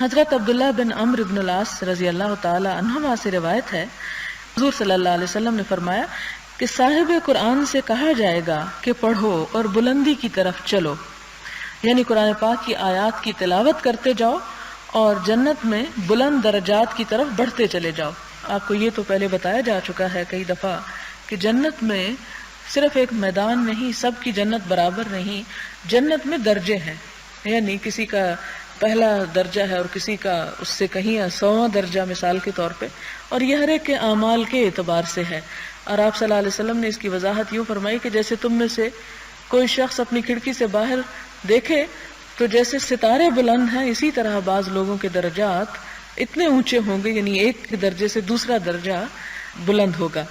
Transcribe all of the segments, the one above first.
حضرت عبداللہ بن عمرو بن العاص رضی اللہ تعالی عنہما سے روایت ہے، حضور صلی اللہ علیہ وسلم نے فرمایا کہ صاحب قرآن سے کہا جائے گا کہ پڑھو اور بلندی کی طرف چلو، یعنی قرآن پاک کی آیات کی تلاوت کرتے جاؤ اور جنت میں بلند درجات کی طرف بڑھتے چلے جاؤ۔ آپ کو یہ تو پہلے بتایا جا چکا ہے کئی دفعہ کہ جنت میں صرف ایک میدان نہیں، سب کی جنت برابر نہیں، جنت میں درجے ہیں، یعنی کسی کا پہلا درجہ ہے اور کسی کا اس سے کہیں 100واں درجہ مثال کے طور پہ، اور یہ ہر ایک کے اعمال کے اعتبار سے ہے۔ اور آپ صلی اللہ علیہ وسلم نے اس کی وضاحت یوں فرمائی کہ جیسے تم میں سے کوئی شخص اپنی کھڑکی سے باہر دیکھے تو جیسے ستارے بلند ہیں، اسی طرح بعض لوگوں کے درجات اتنے اونچے ہوں گے، یعنی ایک درجے سے دوسرا درجہ بلند ہوگا۔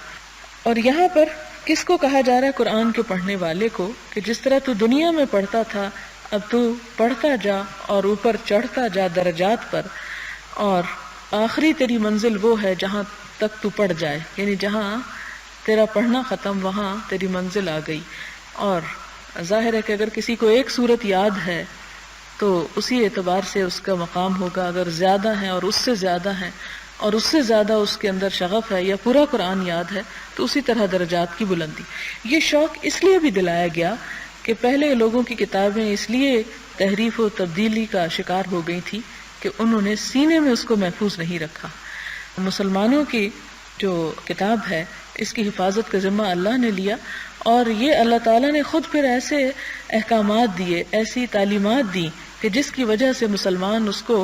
اور یہاں پر کس کو کہا جا رہا ہے؟ قرآن کے پڑھنے والے کو، کہ جس طرح تو دنیا میں پڑھتا تھا اب تو پڑھتا جا اور اوپر چڑھتا جا درجات پر، اور آخری تیری منزل وہ ہے جہاں تک تو پڑھ جائے، یعنی جہاں تیرا پڑھنا ختم وہاں تیری منزل آ گئی۔ اور ظاہر ہے کہ اگر کسی کو ایک سورت یاد ہے تو اسی اعتبار سے اس کا مقام ہوگا، اگر زیادہ ہیں اور اس سے زیادہ ہیں اور اس سے زیادہ اس کے اندر شغف ہے یا پورا قرآن یاد ہے تو اسی طرح درجات کی بلندی۔ یہ شوق اس لیے بھی دلایا گیا کہ پہلے لوگوں کی کتابیں اس لیے تحریف و تبدیلی کا شکار ہو گئی تھی کہ انہوں نے سینے میں اس کو محفوظ نہیں رکھا۔ مسلمانوں کی جو کتاب ہے اس کی حفاظت کا ذمہ اللہ نے لیا، اور یہ اللہ تعالیٰ نے خود پھر ایسے احکامات دیے، ایسی تعلیمات دی کہ جس کی وجہ سے مسلمان اس کو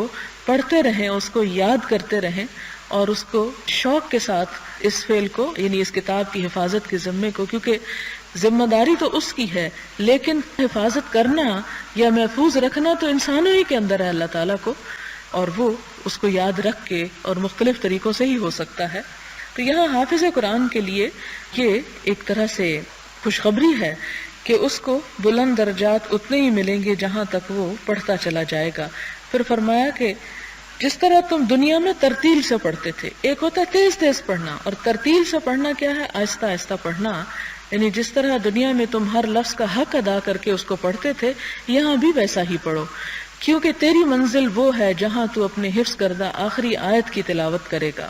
پڑھتے رہیں، اس کو یاد کرتے رہیں اور اس کو شوق کے ساتھ اس فعل کو، یعنی اس کتاب کی حفاظت کے ذمے کو، کیونکہ ذمہ داری تو اس کی ہے لیکن حفاظت کرنا یا محفوظ رکھنا تو انسانوں ہی کے اندر ہے اللہ تعالیٰ کو، اور وہ اس کو یاد رکھ کے اور مختلف طریقوں سے ہی ہو سکتا ہے۔ تو یہاں حافظ قرآن کے لیے یہ ایک طرح سے خوشخبری ہے کہ اس کو بلند درجات اتنے ہی ملیں گے جہاں تک وہ پڑھتا چلا جائے گا۔ پھر فرمایا کہ جس طرح تم دنیا میں ترتیل سے پڑھتے تھے، ایک ہوتا ہے تیز تیز پڑھنا، اور ترتیل سے پڑھنا کیا ہے؟ آہستہ آہستہ پڑھنا، یعنی جس طرح دنیا میں تم ہر لفظ کا حق ادا کر کے اس کو پڑھتے تھے، یہاں بھی ویسا ہی پڑھو، کیونکہ تیری منزل وہ ہے جہاں تو اپنے حفظ کردہ آخری آیت کی تلاوت کرے گا۔